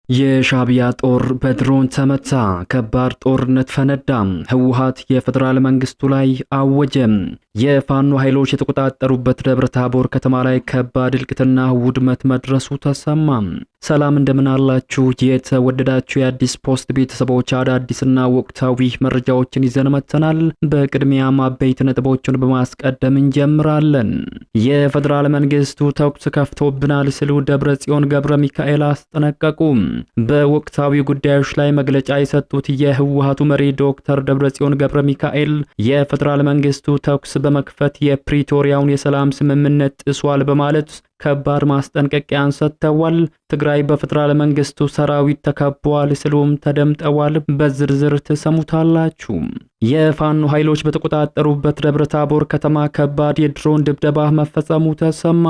የሻዕቢያ ጦር በድሮን ተመታ። ከባድ ጦርነት ፈነዳ። ህወሓት የፌደራል መንግስቱ ላይ አወጀ። የፋኖ ኃይሎች የተቆጣጠሩበት ደብረ ታቦር ከተማ ላይ ከባድ እልቂትና ውድመት መድረሱ ተሰማ። ሰላም እንደምን አላችሁ? የተወደዳችሁ የአዲስ ፖስት ቤተሰቦች አዳዲስና ወቅታዊ መረጃዎችን ይዘን መጥተናል። በቅድሚያም አበይት ነጥቦችን በማስቀደም እንጀምራለን። የፌደራል መንግስቱ ተኩስ ከፍቶብናል ሲሉ ደብረጽዮን ገብረ ሚካኤል አስጠነቀቁ። በወቅታዊ ጉዳዮች ላይ መግለጫ የሰጡት የህወሓቱ መሪ ዶክተር ደብረጽዮን ገብረ ሚካኤል የፌደራል መንግስቱ ተኩስ በመክፈት የፕሪቶሪያውን የሰላም ስምምነት ጥሷል በማለት ከባድ ማስጠንቀቂያን ሰጥተዋል። ትግራይ በፌደራል መንግስቱ ሰራዊት ተከቧል ሲሉም ተደምጠዋል። በዝርዝር ተሰሙታላችሁ። የፋኖ ኃይሎች በተቆጣጠሩበት ደብረ ታቦር ከተማ ከባድ የድሮን ድብደባ መፈጸሙ ተሰማ።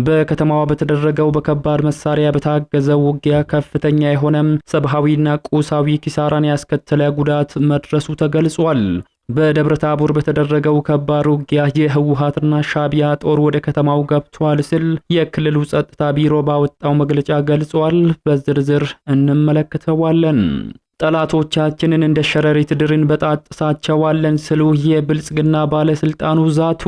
በከተማዋ በተደረገው በከባድ መሳሪያ በታገዘው ውጊያ ከፍተኛ የሆነ ሰብአዊና ቁሳዊ ኪሳራን ያስከተለ ጉዳት መድረሱ ተገልጿል። በደብረ ታቦር በተደረገው ከባድ ውጊያ የህወሓትና ሻዕቢያ ጦር ወደ ከተማው ገብቷል ሲል የክልሉ ጸጥታ ቢሮ ባወጣው መግለጫ ገልጿል። በዝርዝር እንመለከተዋለን። ጠላቶቻችንን እንደ ሸረሪት ድርን በጣጥሳቸዋለን ሲሉ የብልጽግና ባለስልጣኑ ዛቱ።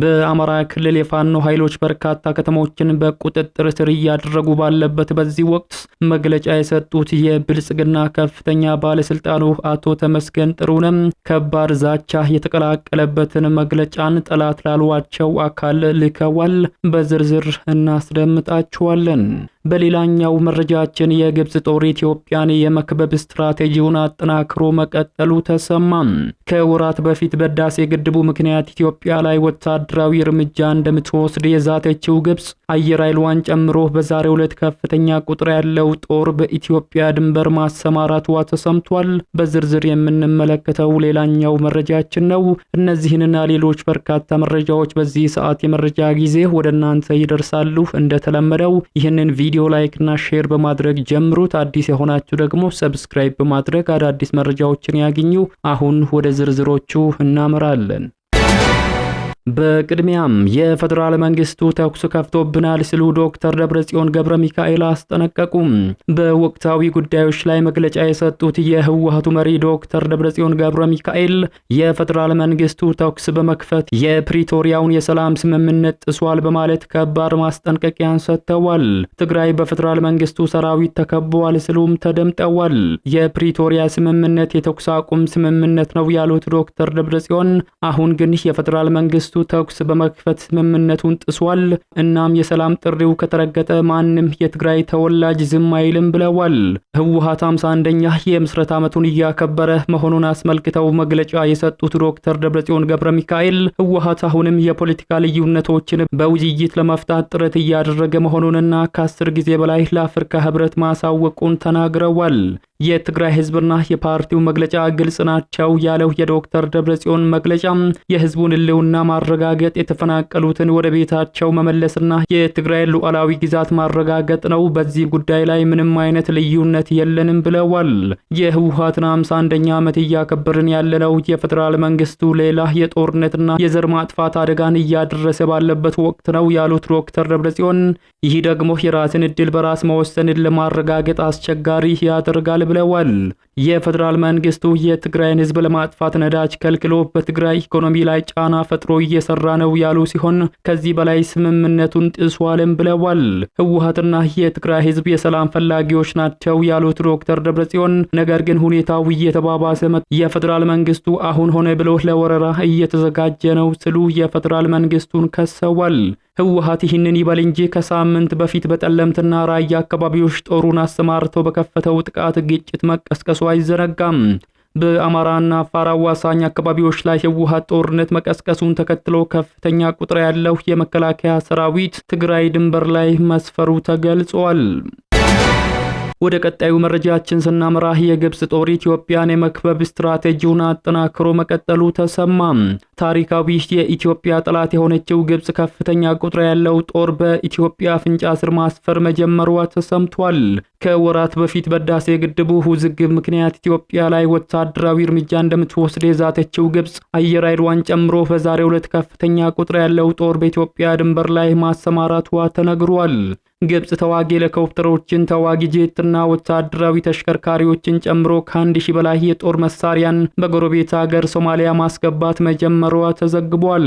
በአማራ ክልል የፋኖ ኃይሎች በርካታ ከተሞችን በቁጥጥር ስር እያደረጉ ባለበት በዚህ ወቅት መግለጫ የሰጡት የብልጽግና ከፍተኛ ባለስልጣኑ አቶ ተመስገን ጥሩነህ ከባድ ዛቻ የተቀላቀለበትን መግለጫን ጠላት ላሏቸው አካል ልከዋል። በዝርዝር እናስደምጣችኋለን። በሌላኛው መረጃችን የግብጽ ጦር ኢትዮጵያን የመክበብ ስትራቴጂውን አጠናክሮ መቀጠሉ ተሰማ። ከወራት በፊት በህዳሴ ግድቡ ምክንያት ኢትዮጵያ ላይ ወታደራዊ እርምጃ እንደምትወስድ የዛተችው ግብጽ አየር ኃይሏን ጨምሮ በዛሬው ዕለት ከፍተኛ ቁጥር ያለው ጦር በኢትዮጵያ ድንበር ማሰማራቷ ተሰምቷል። በዝርዝር የምንመለከተው ሌላኛው መረጃችን ነው። እነዚህንና ሌሎች በርካታ መረጃዎች በዚህ ሰዓት የመረጃ ጊዜ ወደ እናንተ ይደርሳሉ። እንደተለመደው ይህንን ቪዲዮ ላይክ እና ሼር በማድረግ ጀምሩት። አዲስ የሆናችሁ ደግሞ ሰብስክራይብ በማድረግ አዳዲስ መረጃዎችን ያግኙ። አሁን ወደ ዝርዝሮቹ እናመራለን። በቅድሚያም የፌደራል መንግስቱ ተኩስ ከፍቶብናል ሲሉ ዶክተር ደብረጽዮን ገብረ ሚካኤል አስጠነቀቁ። በወቅታዊ ጉዳዮች ላይ መግለጫ የሰጡት የህወሓቱ መሪ ዶክተር ደብረጽዮን ገብረ ሚካኤል የፌደራል መንግስቱ ተኩስ በመክፈት የፕሪቶሪያውን የሰላም ስምምነት ጥሷል በማለት ከባድ ማስጠንቀቂያን ሰጥተዋል። ትግራይ በፌደራል መንግስቱ ሰራዊት ተከቧል ሲሉም ተደምጠዋል። የፕሪቶሪያ ስምምነት የተኩስ አቁም ስምምነት ነው ያሉት ዶክተር ደብረጽዮን አሁን ግን የፌደራል መንግስቱ ተኩስ በመክፈት ስምምነቱን ጥሷል። እናም የሰላም ጥሪው ከተረገጠ ማንም የትግራይ ተወላጅ ዝም አይልም ብለዋል። ህወሓት 51ኛ የምስረት ዓመቱን እያከበረ መሆኑን አስመልክተው መግለጫ የሰጡት ዶክተር ደብረጽዮን ገብረ ሚካኤል ህወሓት አሁንም የፖለቲካ ልዩነቶችን በውይይት ለመፍታት ጥረት እያደረገ መሆኑንና ከ10 ጊዜ በላይ ለአፍሪካ ህብረት ማሳወቁን ተናግረዋል። የትግራይ ህዝብና የፓርቲው መግለጫ ግልጽ ናቸው ያለው የዶክተር ደብረጽዮን መግለጫ የህዝቡን ህልውና ማረጋገጥ፣ የተፈናቀሉትን ወደ ቤታቸው መመለስና የትግራይ ሉዓላዊ ግዛት ማረጋገጥ ነው። በዚህ ጉዳይ ላይ ምንም አይነት ልዩነት የለንም ብለዋል። የህወሓትን 51ኛ ዓመት እያከበርን ያለነው የፌደራል መንግስቱ ሌላ የጦርነትና የዘር ማጥፋት አደጋን እያደረሰ ባለበት ወቅት ነው ያሉት ዶክተር ደብረጽዮን ይህ ደግሞ የራስን እድል በራስ መወሰንን ለማረጋገጥ አስቸጋሪ ያደርጋል ብለዋል። የፌደራል መንግስቱ የትግራይን ህዝብ ለማጥፋት ነዳጅ ከልክሎ በትግራይ ኢኮኖሚ ላይ ጫና ፈጥሮ እየሰራ ነው ያሉ ሲሆን ከዚህ በላይ ስምምነቱን ጥሷልም ብለዋል። ህወሓትና የትግራይ ህዝብ የሰላም ፈላጊዎች ናቸው ያሉት ዶክተር ደብረጽዮን ነገር ግን ሁኔታው እየተባባሰ የፌደራል መንግስቱ አሁን ሆነ ብሎ ለወረራ እየተዘጋጀ ነው ሲሉ የፌደራል መንግስቱን ከሰዋል። ህወሓት ይህንን ይበል እንጂ ከሳምንት በፊት በጠለምትና ራያ አካባቢዎች ጦሩን አሰማርቶ በከፈተው ጥቃት ግጭት መቀስቀሱ አይዘነጋም። በአማራና አፋር አዋሳኝ አካባቢዎች ላይ ህወሓት ጦርነት መቀስቀሱን ተከትሎ ከፍተኛ ቁጥር ያለው የመከላከያ ሰራዊት ትግራይ ድንበር ላይ መስፈሩ ተገልጿል። ወደ ቀጣዩ መረጃችን ስናመራ የግብጽ ጦር ኢትዮጵያን የመክበብ ስትራቴጂውን አጠናክሮ መቀጠሉ ተሰማ። ታሪካዊ የኢትዮጵያ ጠላት የሆነችው ግብጽ ከፍተኛ ቁጥር ያለው ጦር በኢትዮጵያ አፍንጫ ስር ማስፈር መጀመሯ ተሰምቷል። ከወራት በፊት በህዳሴ ግድቡ ውዝግብ ምክንያት ኢትዮጵያ ላይ ወታደራዊ እርምጃ እንደምትወስድ የዛተችው ግብጽ አየር ኃይሏን ጨምሮ በዛሬው ዕለት ከፍተኛ ቁጥር ያለው ጦር በኢትዮጵያ ድንበር ላይ ማሰማራቷ ተነግሯል። ግብጽ ተዋጊ ሄሊኮፕተሮችን፣ ተዋጊ ጄትና ወታደራዊ ተሽከርካሪዎችን ጨምሮ ከ1000 በላይ የጦር መሳሪያን በጎረቤት ሀገር ሶማሊያ ማስገባት መጀመሯ ተዘግቧል።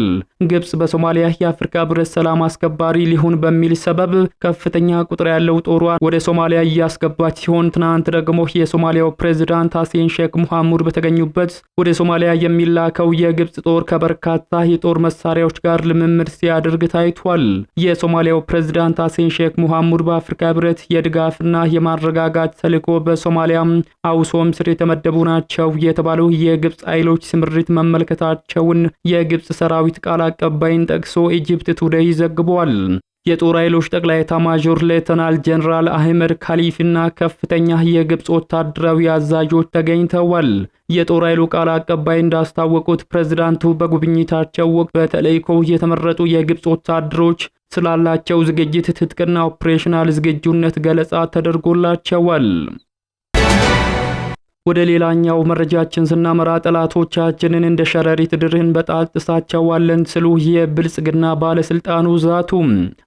ግብጽ በሶማሊያ የአፍሪካ ህብረት ሰላም አስከባሪ ሊሆን በሚል ሰበብ ከፍተኛ ቁጥር ያለው ጦሯን ወደ ሶማሊያ እያስገባች ሲሆን ትናንት ደግሞ የሶማሊያው ፕሬዝዳንት ሐሰን ሼክ መሐሙድ በተገኙበት ወደ ሶማሊያ የሚላከው የግብጽ ጦር ከበርካታ የጦር መሳሪያዎች ጋር ልምምድ ሲያደርግ ታይቷል። የሶማሊያው ፕሬዝዳንት ሐሰን ሼክ መሐሙድ በአፍሪካ ህብረት የድጋፍና የማረጋጋት ተልዕኮ በሶማሊያ አውሶም ስር የተመደቡ ናቸው የተባሉ የግብጽ ኃይሎች ስምሪት መመልከታቸውን የግብጽ ሰራዊት ቃል አቀባይን ጠቅሶ ኢጂፕት ቱዴይ ዘግቧል። የጦር ኃይሎች ጠቅላይ ኤታማዦር ሌተናል ጀነራል አህመድ ካሊፍና ከፍተኛ የግብጽ ወታደራዊ አዛዦች ተገኝተዋል። የጦር ኃይሉ ቃል አቀባይ እንዳስታወቁት ፕሬዝዳንቱ በጉብኝታቸው ወቅት በተለይኮ የተመረጡ የግብጽ ወታደሮች ስላላቸው ዝግጅት፣ ትጥቅና ኦፕሬሽናል ዝግጁነት ገለጻ ተደርጎላቸዋል። ወደ ሌላኛው መረጃችን ስናመራ ጠላቶቻችንን እንደ ሸረሪት ድር እንበጣጥሳቸዋለን ሲሉ የብልጽግና ባለስልጣኑ ዛቱ።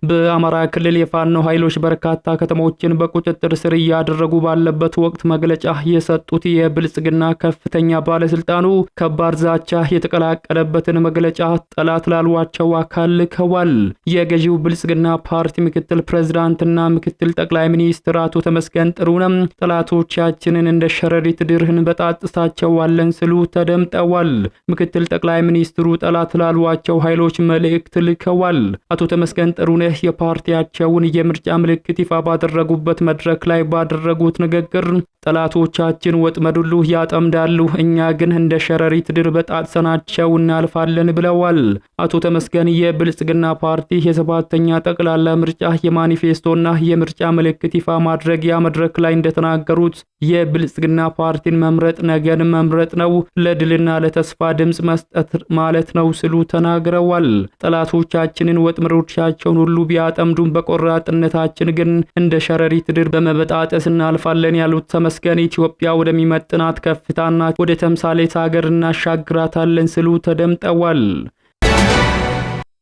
በአማራ ክልል የፋኖ ኃይሎች በርካታ ከተሞችን በቁጥጥር ስር እያደረጉ ባለበት ወቅት መግለጫ የሰጡት የብልጽግና ከፍተኛ ባለስልጣኑ ከባድ ዛቻ የተቀላቀለበትን መግለጫ ጠላት ላሏቸው አካል ልከዋል። የገዢው ብልጽግና ፓርቲ ምክትል ፕሬዝዳንትና ምክትል ጠቅላይ ሚኒስትር አቶ ተመስገን ጥሩነህ ጠላቶቻችንን እንደ ሸረሪት ድርህን በጣጥሳቸዋለን ሲሉ ተደምጠዋል። ምክትል ጠቅላይ ሚኒስትሩ ጠላት ላሏቸው ኃይሎች መልእክት ልከዋል። አቶ ተመስገን ጥሩነህ የፓርቲያቸውን የምርጫ ምልክት ይፋ ባደረጉበት መድረክ ላይ ባደረጉት ንግግር ጠላቶቻችን ወጥመድ ሁሉ ያጠምዳሉ፣ እኛ ግን እንደ ሸረሪት ድር በጣጥሰናቸው እናልፋለን ብለዋል። አቶ ተመስገን የብልጽግና ፓርቲ የሰባተኛ ጠቅላላ ምርጫ የማኒፌስቶና የምርጫ ምልክት ይፋ ማድረጊያ መድረክ ላይ እንደተናገሩት የብልጽግና ፓርቲን መምረጥ ነገን መምረጥ ነው፣ ለድልና ለተስፋ ድምጽ መስጠት ማለት ነው ሲሉ ተናግረዋል። ጠላቶቻችንን ወጥመዶቻቸውን ሁሉ ቢያጠምዱም በቆራጥነታችን ግን እንደ ሸረሪት ድር በመበጣጠስ እናልፋለን ያሉት ተመስገን ኢትዮጵያ ወደሚመጥናት ከፍታና ወደ ተምሳሌት ሀገር እናሻግራታለን ሲሉ ተደምጠዋል።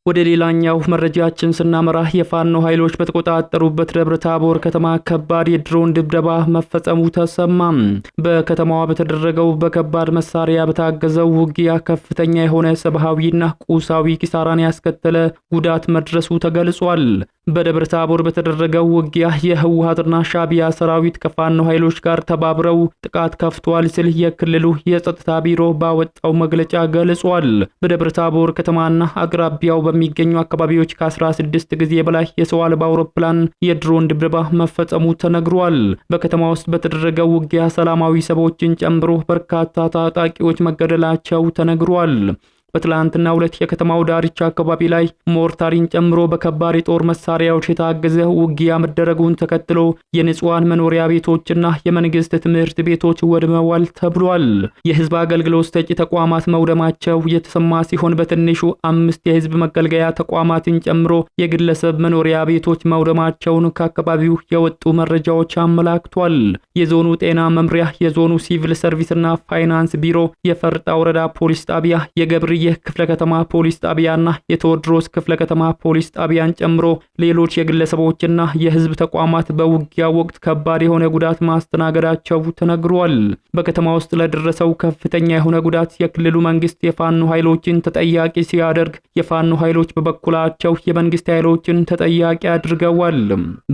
ወደ ሌላኛው መረጃችን ስናመራ የፋኖ ኃይሎች በተቆጣጠሩበት ደብረ ታቦር ከተማ ከባድ የድሮን ድብደባ መፈጸሙ ተሰማ። በከተማዋ በተደረገው በከባድ መሳሪያ በታገዘው ውጊያ ከፍተኛ የሆነ ሰብአዊና ቁሳዊ ኪሳራን ያስከተለ ጉዳት መድረሱ ተገልጿል። በደብረ ታቦር በተደረገው ውጊያ የህወሓትና ሻዕቢያ ሰራዊት ከፋኖ ኃይሎች ጋር ተባብረው ጥቃት ከፍቷል ሲል የክልሉ የጸጥታ ቢሮ ባወጣው መግለጫ ገልጿል። በደብረ ታቦር ከተማና አቅራቢያው በሚገኙ አካባቢዎች ከ16 ጊዜ በላይ የሰው አልባ አውሮፕላን የድሮን ድብደባ መፈጸሙ ተነግሯል። በከተማ ውስጥ በተደረገው ውጊያ ሰላማዊ ሰዎችን ጨምሮ በርካታ ታጣቂዎች መገደላቸው ተነግሯል። በትላንትናው ዕለት የከተማው ዳርቻ አካባቢ ላይ ሞርታሪን ጨምሮ በከባድ የጦር መሳሪያዎች የታገዘ ውጊያ መደረጉን ተከትሎ የንጹሃን መኖሪያ ቤቶችና የመንግስት ትምህርት ቤቶች ወድመዋል ተብሏል። የህዝብ አገልግሎት ሰጪ ተቋማት መውደማቸው የተሰማ ሲሆን በትንሹ 5 የህዝብ መገልገያ ተቋማትን ጨምሮ የግለሰብ መኖሪያ ቤቶች መውደማቸውን ከአካባቢው የወጡ መረጃዎች አመላክቷል። የዞኑ ጤና መምሪያ፣ የዞኑ ሲቪል ሰርቪስና ፋይናንስ ቢሮ፣ የፈርጣ ወረዳ ፖሊስ ጣቢያ፣ የገብርዬ ክፍለ ከተማ ፖሊስ ጣቢያና የቴዎድሮስ ክፍለ ከተማ ፖሊስ ጣቢያን ጨምሮ ሌሎች የግለሰቦችና የህዝብ ተቋማት በውጊያ ወቅት ከባድ የሆነ ጉዳት ማስተናገዳቸው ተነግሯል። በከተማ ውስጥ ለደረሰው ከፍተኛ የሆነ ጉዳት የክልሉ መንግስት የፋኖ ኃይሎችን ተጠያቂ ሲያደርግ፣ የፋኖ ኃይሎች በበኩላቸው የመንግስት ኃይሎችን ተጠያቂ አድርገዋል።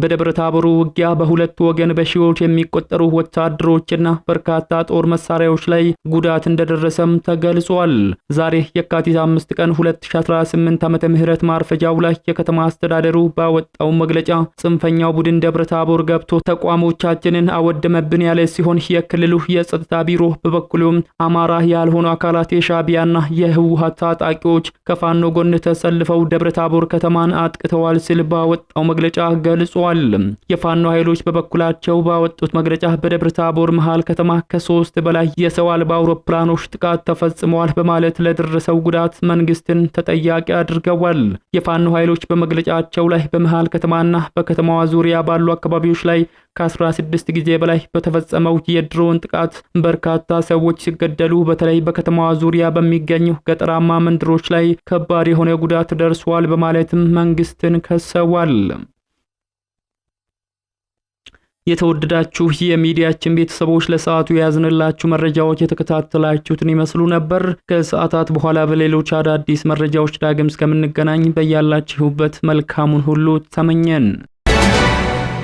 በደብረ ታቦሩ ውጊያ በሁለት ወገን በሺዎች የሚቆጠሩ ወታደሮችና በርካታ ጦር መሳሪያዎች ላይ ጉዳት እንደደረሰም ተገልጿል። ዛሬ የካቲት 5 ቀን 2018 ዓመተ ምህረት ማርፈጃው ላይ የከተማ አስተዳደሩ ባወጣው መግለጫ ጽንፈኛው ቡድን ደብረ ታቦር ገብቶ ተቋሞቻችንን አወደመብን ያለ ሲሆን የክልሉ የጸጥታ ቢሮ በበኩሉም አማራ ያልሆኑ አካላት የሻዕቢያና የህወሓት ታጣቂዎች ከፋኖ ጎን ተሰልፈው ደብረ ታቦር ከተማን አጥቅተዋል ሲል ባወጣው መግለጫ ገልጿል። የፋኖ ኃይሎች በበኩላቸው ባወጡት መግለጫ በደብረ ታቦር መሃል ከተማ ከ3 በላይ የሰው አልባ አውሮፕላኖች ጥቃት ተፈጽመዋል በማለት ለደረሰው ጉዳት መንግስትን ተጠያቂ አድርገዋል። የፋኖ ኃይሎች በመግለጫቸው ላይ በመሃል ከተማና በከተማዋ ዙሪያ ባሉ አካባቢዎች ላይ ከ16 ጊዜ በላይ በተፈጸመው የድሮን ጥቃት በርካታ ሰዎች ሲገደሉ፣ በተለይ በከተማዋ ዙሪያ በሚገኙ ገጠራማ መንደሮች ላይ ከባድ የሆነ ጉዳት ደርሷል በማለትም መንግስትን ከሰዋል። የተወደዳችሁ የሚዲያችን ቤተሰቦች ለሰዓቱ ያዝንላችሁ መረጃዎች የተከታተላችሁትን ይመስሉ ነበር። ከሰዓታት በኋላ በሌሎች አዳዲስ መረጃዎች ዳግም እስከምንገናኝ በያላችሁበት መልካሙን ሁሉ ተመኘን።